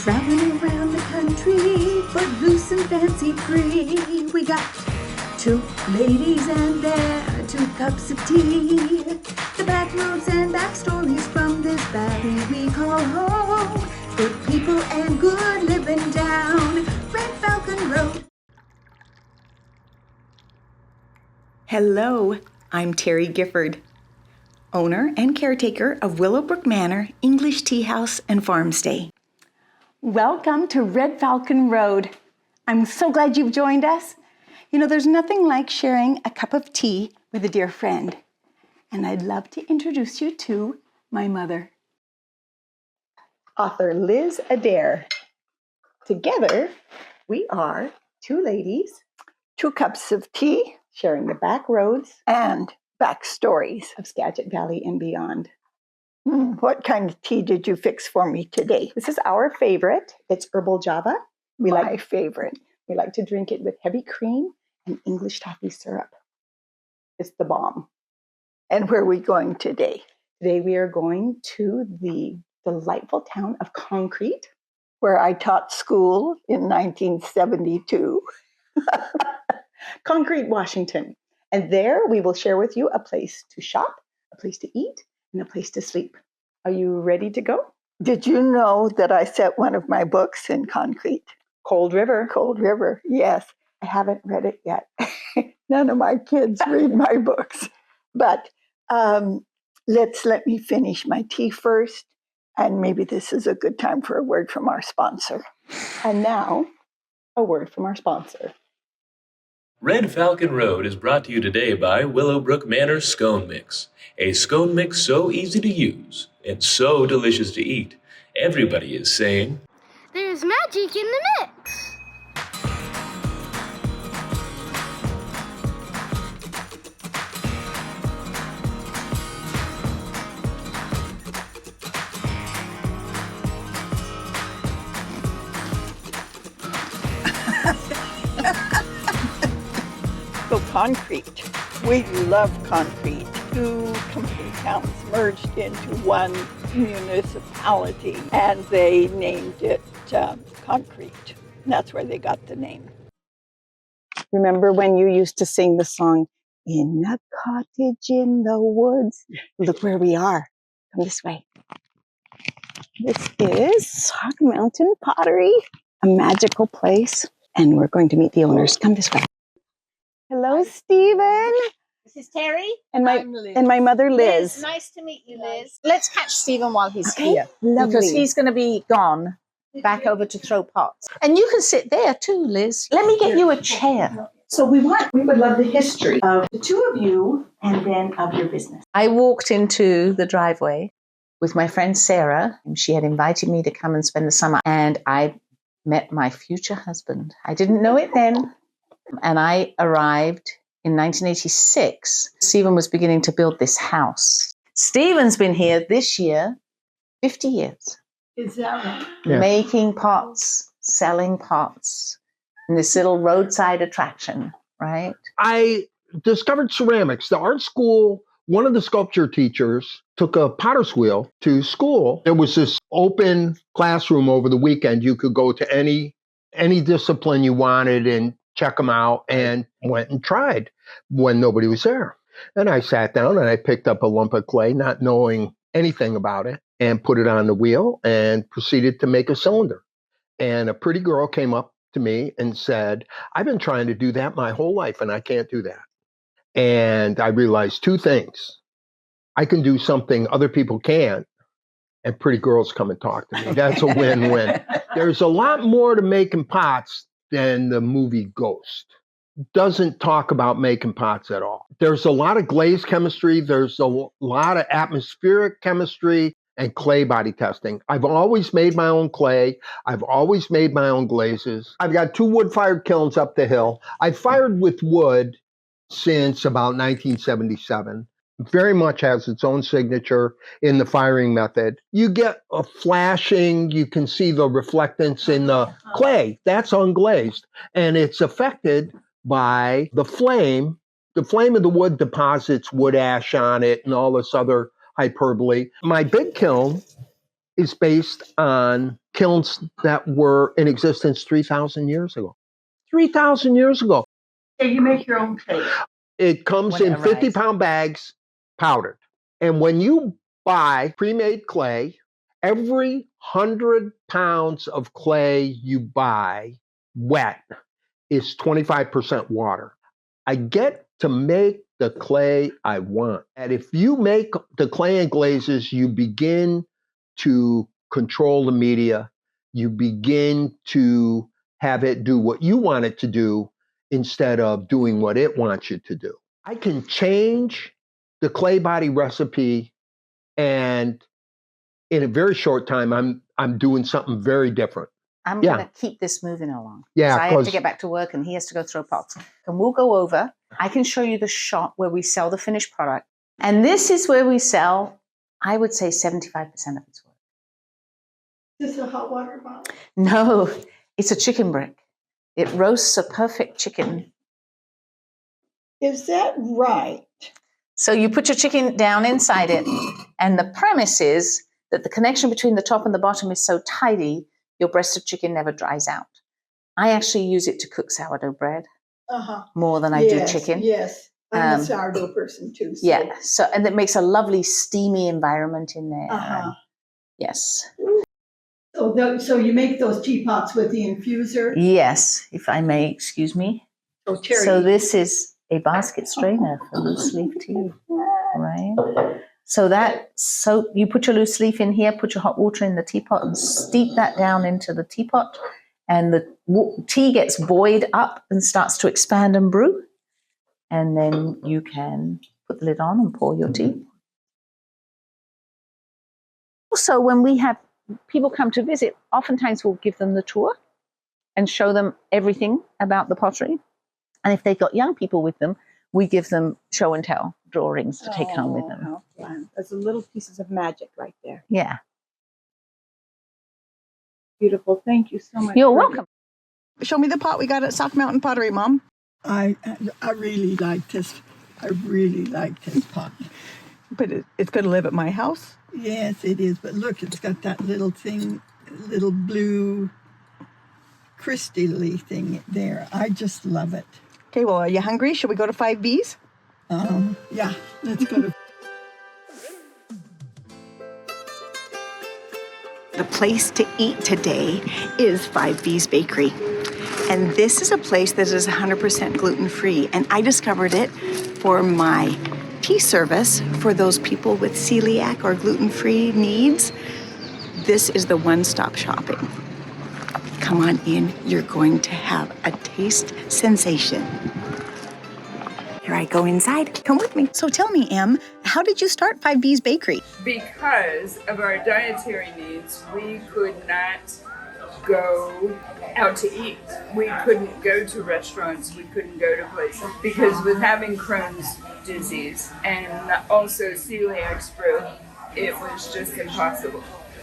Traveling around the country, footloose and fancy free. We got two ladies and their 2 cups of tea. The backroads and backstories from this valley we call home. Good people and good living down Red Falcon Road. Hello, I'm Terry Gifford, owner and caretaker of Willowbrook Manor, English Teahouse and Farmstay. Welcome to Red Falcon Road. I'm so glad you've joined us. You know, there's nothing like sharing a cup of tea with a dear friend. And I'd love to introduce you to my mother, author Liz Adair. Together, we are 2 ladies, 2 cups of tea, sharing the back roads and backstories. of Skagit Valley and beyond. What kind of tea did you fix for me today? This is our favorite. It's Herbal Java. My favorite. We like to drink it with heavy cream and English toffee syrup. It's the bomb. And where are we going today? Today we are going to the delightful town of Concrete, Where I taught school in 1972. Concrete, Washington. And there we will share with you a place to shop, a place to eat, and a place to sleep. Are you ready to go? Did you know that I set one of my books in Concrete? Cold River. Cold River, yes. I haven't read it yet. None of my kids read my books. But let me finish my tea first. And maybe this is a good time for a word from our sponsor. And now, a word from our sponsor. Red Falcon Road is brought to you today by Willowbrook Manor Scone Mix. A scone mix so easy to use and so delicious to eat. Everybody is saying, "There's magic in the mix." So Concrete. We love Concrete. 2 complete towns merged into one municipality, and they named it Concrete. And that's where they got the name. Remember when you used to sing the song, "In a cottage in the woods"? Look where we are. Come this way. This is Sauk Mountain Pottery, a magical place. And we're going to meet the owners. Come this way. Hello, Stephen. This is Terry. And I'm Liz. my mother, Liz. Nice to meet you, Liz. Let's catch Stephen while he's Okay, here. lovely. Because he's going to be gone back over to throw pots. And you can sit there too, Liz. Let me get you a chair. So we would love the history of the 2 of you and then of your business. I walked into the driveway with my friend Sarah. She had invited me to come and spend the summer. And I met my future husband. I didn't know it then. And I arrived in 1986. Stephen was beginning to build this house. Stephen's been here this year 50 years. Is that right? Yeah. Making pots, selling pots, in this little roadside attraction, right? I discovered ceramics. The art school, one of the sculpture teachers took a potter's wheel to school. There was this open classroom over the weekend. You could go to any discipline you wanted and check them out, and went and tried when nobody was there. And I sat down and I picked up a lump of clay, not knowing anything about it, and put it on the wheel and proceeded to make a cylinder. And a pretty girl came up to me and said, "I've been trying to do that my whole life and I can't do that." And I realized 2 things. I can do something other people can't, and pretty girls come and talk to me. That's a win-win. There's a lot more to making pots than the movie Ghost. Doesn't talk about making pots at all. There's a lot of glaze chemistry. There's a lot of atmospheric chemistry and clay body testing. I've always made my own clay. I've always made my own glazes. I've got 2 wood-fired kilns up the hill. I've fired with wood since about 1977. Very much has its own signature in the firing method. You get a flashing, you can see the reflectance in the clay. That's unglazed. And it's affected by the flame. The flame of the wood deposits wood ash on it and all this other hyperbole. My big kiln is based on kilns that were in existence 3,000 years ago. 3,000 years ago. So you make your own clay. It comes in 50-pound bags, powdered. And when you buy pre-made clay, every 100 pounds of clay you buy wet is 25% water. I get to make the clay I want. And if you make the clay and glazes, you begin to control the media. You begin to have it do what you want it to do instead of doing what it wants you to do. I can change the clay body recipe, and in a very short time, I'm doing something very different. I'm going to keep this moving along. Yeah, I have to get back to work, and he has to go throw pots. And we'll go over. I can show you the shop where we sell the finished product. And this is where we sell, I would say, 75% of its work. Is this a hot water bottle? No, it's a chicken brick. It roasts a perfect chicken. Is that right? So you put your chicken down inside it, and the premise is that the connection between the top and the bottom is so tidy, your breast of chicken never dries out. I actually use it to cook sourdough bread more than I do chicken. Yes, I'm a sourdough person too. So. Yeah, and it makes a lovely steamy environment in there. Yes. So you make those teapots with the infuser? Yes, if I may, excuse me. So this is a basket strainer for loose leaf tea, right? So you put your loose leaf in here, put your hot water in the teapot, and steep that down into the teapot, and the tea gets buoyed up and starts to expand and brew, and then you can put the lid on and pour your tea. Also, when we have people come to visit, oftentimes we'll give them the tour and show them everything about the pottery. And if they've got young people with them, we give them show and tell drawings to take home with them. How fun. Those are little pieces of magic right there. Yeah. Beautiful. Thank you so much. You're welcome. Show me the pot we got at Sauk Mountain Pottery, Mom. I really like this. I really like this pot. But it's going to live at my house? Yes, it is. But look, it's got that little thing, little blue crystally thing there. I just love it. Okay, well, are you hungry? Should we go to 5B's? Yeah, let's go to... The place to eat today is 5B's Bakery. And this is a place that is 100% gluten-free. And I discovered it for my tea service for those people with celiac or gluten-free needs. This is the one-stop shopping. Come on in, you're going to have a taste sensation. Here I go inside, come with me. So tell me, Em, how did you start 5B's Bakery? Because of our dietary needs, we could not go out to eat. We couldn't go to restaurants, we couldn't go to places. Because with having Crohn's disease and also celiac sprue, it was just impossible.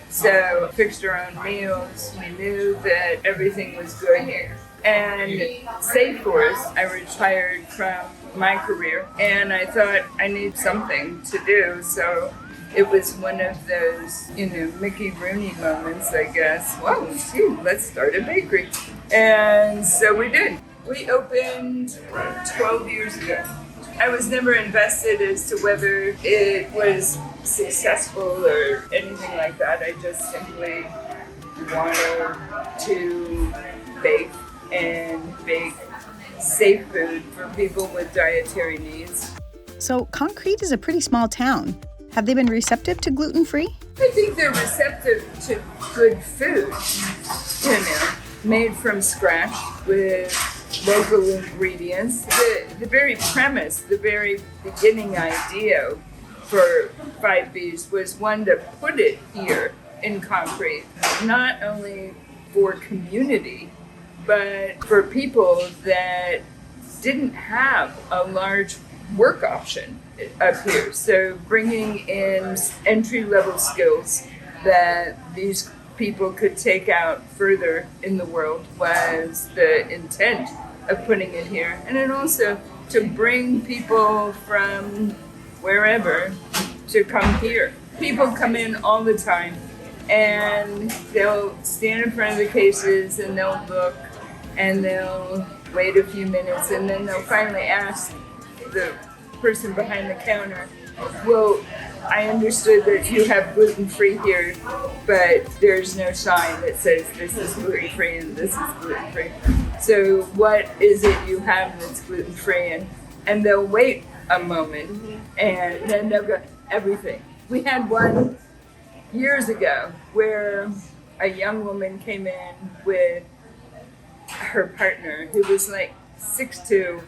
So fixed our own meals. We knew that everything was good here. And safe for us, I retired from my career and I thought I need something to do. So it was one of those, Mickey Rooney moments, I guess. Whoa, let's start a bakery. And so we did. We opened 12 years ago. I was never invested as to whether it was successful or anything like that. I just simply wanted to bake safe food for people with dietary needs. So Concrete is a pretty small town. Have they been receptive to gluten-free? I think they're receptive to good food, made from scratch with local ingredients. The very premise, the very beginning idea for 5B's was one to put it here in Concrete, not only for community, but for people that didn't have a large work option up here. So bringing in entry-level skills that these people could take out further in the world was the intent of putting it here. And then also to bring people from wherever to come here. People come in all the time and they'll stand in front of the cases and they'll look and they'll wait a few minutes and then they'll finally ask the person behind the counter, well, I understood that you have gluten-free here, but there's no sign that says this is gluten-free and this is gluten-free. So what is it you have that's gluten-free? And they'll wait a moment and then they'll go, everything. We had one years ago where a young woman came in with her partner who was like 6'2",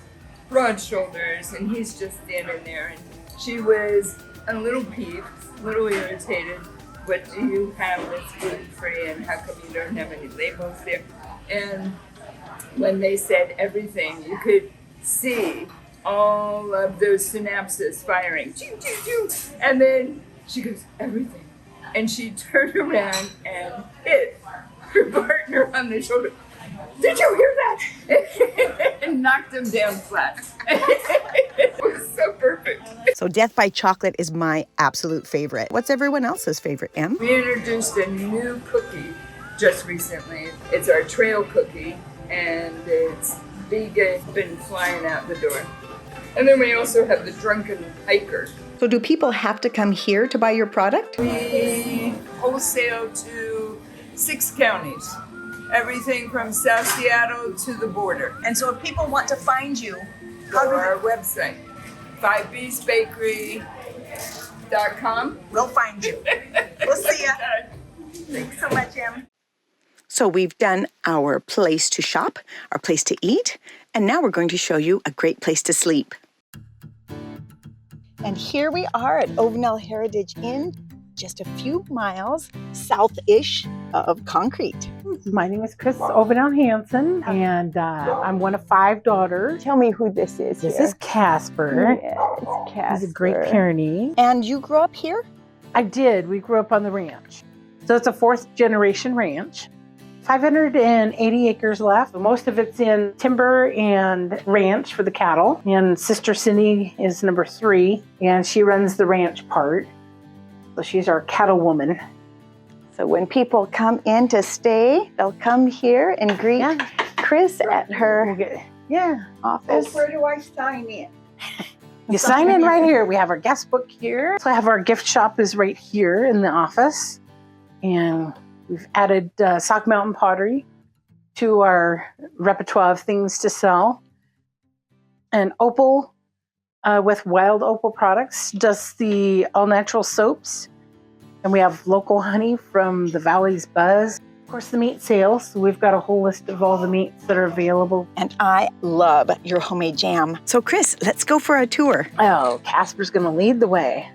broad shoulders, and he's just standing there. And she was a little peeved, a little irritated. What do you have that's gluten-free and how come you don't have any labels there? And when they said everything, you could see all of those synapses firing. Choo, choo, choo. And then she goes, everything. And she turned around and hit her partner on the shoulder. Did you hear that? And knocked him down flat. It was so perfect. So Death by Chocolate is my absolute favorite. What's everyone else's favorite, Em? We introduced a new cookie just recently. It's our trail cookie, and it's vegan, been flying out the door. And then we also have the Drunken Hiker. So do people have to come here to buy your product? We wholesale to 6 counties. Everything from South Seattle to the border. And so if people want to find you, Go to our website, 5beastbakery.com. we'll find you. We'll see ya. Thanks so much, Em. So we've done our place to shop, our place to eat, and now we're going to show you a great place to sleep. And here we are at Ovenell Heritage Inn, just a few miles south-ish of Concrete. My name is Chris Ovenell Hansen, and I'm one of 5 daughters. Tell me who this is. This is Casper. Yeah, it's Casper. He's a Great Pyrenees. And you grew up here? I did. We grew up on the ranch. So it's a 4th generation ranch. 580 acres left. Most of it's in timber and ranch for the cattle. And Sister Cindy is number 3, and she runs the ranch part. So she's our cattle woman. So when people come in to stay, they'll come here and greet Chris at her office. Where do I sign in? You sign in right here. We have our guest book here. So I have our gift shop is right here in the office. And we've added Sauk Mountain Pottery to our repertoire of things to sell. And Opal, with Wild Opal Products, does the all-natural soaps. And we have local honey from the Valley's Buzz. Of course, the meat sales. So we've got a whole list of all the meats that are available. And I love your homemade jam. So Chris, let's go for a tour. Oh, Casper's going to lead the way.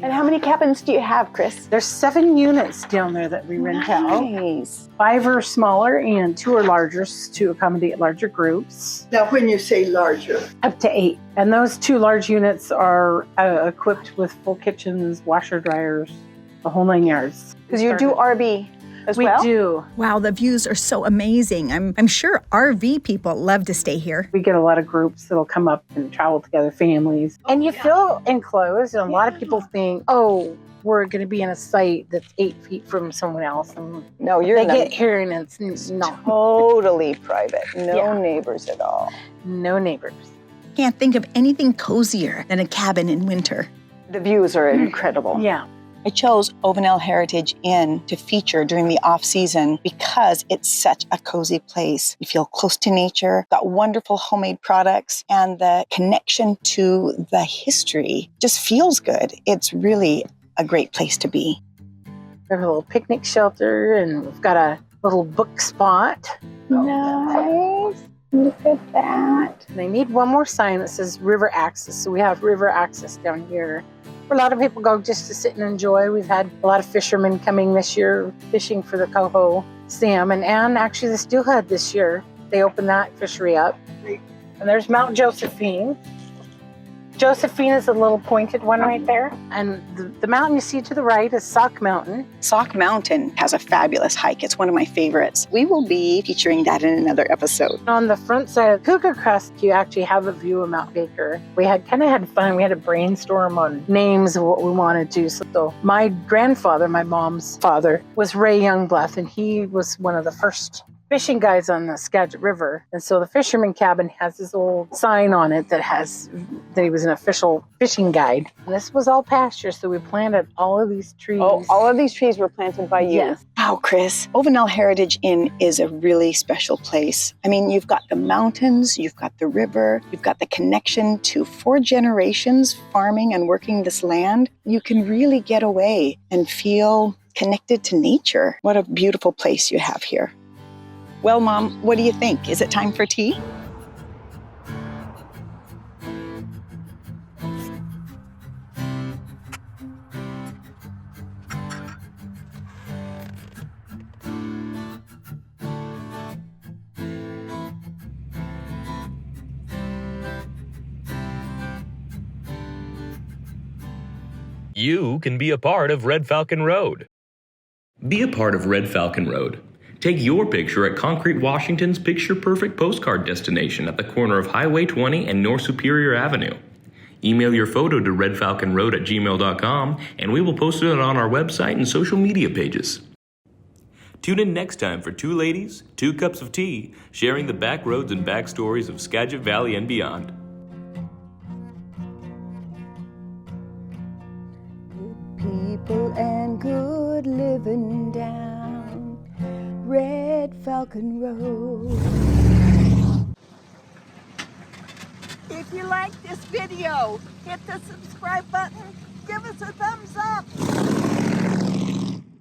And how many cabins do you have, Chris? There's 7 units down there that we rent out. Nice. 5 are smaller and 2 are larger to accommodate larger groups. Now, when you say larger, Up to 8. And those 2 large units are equipped with full kitchens, washer dryers, the whole 9 yards. Because you do RV as well? We do. Wow, the views are so amazing. I'm sure RV people love to stay here. We get a lot of groups that'll come up and travel together, families. And you feel enclosed. And a lot of people think, oh, we're going to be in a site that's 8 feet from someone else. And No, you're they not. get here and it's not. Totally private. No neighbors at all. No neighbors. Can't think of anything cozier than a cabin in winter. The views are incredible. Yeah. I chose Ovenell Heritage Inn to feature during the off-season because it's such a cozy place. You feel close to nature, got wonderful homemade products, and the connection to the history just feels good. It's really a great place to be. We have a little picnic shelter, and we've got a little book spot. Nice. Look at that. And I need one more sign that says river access. So we have river access down here. A lot of people go just to sit and enjoy. We've had a lot of fishermen coming this year fishing for the coho salmon and actually the steelhead this year. They opened that fishery up. And there's Mount Josephine. Josephina's a little pointed one right there. And the mountain you see to the right is Sauk Mountain. Sauk Mountain has a fabulous hike. It's one of my favorites. We will be featuring that in another episode. On the front side of Cougar Crest, you actually have a view of Mount Baker. We had fun. We had to brainstorm on names of what we wanted to. So my grandfather, my mom's father, was Ray Youngblood, and he was one of the first fishing guides on the Skagit River. And so the fisherman cabin has this old sign on it that he was an official fishing guide. And this was all pasture, so we planted all of these trees. Oh, all of these trees were planted by you? Yes. Wow, Chris. Ovenell Heritage Inn is a really special place. I mean, you've got the mountains, you've got the river, you've got the connection to 4 generations farming and working this land. You can really get away and feel connected to nature. What a beautiful place you have here. Well, Mom, what do you think? Is it time for tea? You can be a part of Red Falcon Road. Be a part of Red Falcon Road. Take your picture at Concrete Washington's picture-perfect postcard destination at the corner of Highway 20 and North Superior Avenue. Email your photo to redfalconroad@gmail.com, and we will post it on our website and social media pages. Tune in next time for 2 ladies, 2 cups of tea, sharing the back roads and backstories of Skagit Valley and beyond. People and good living down Red Falcon Road. If you like this video, hit the subscribe button, give us a thumbs up.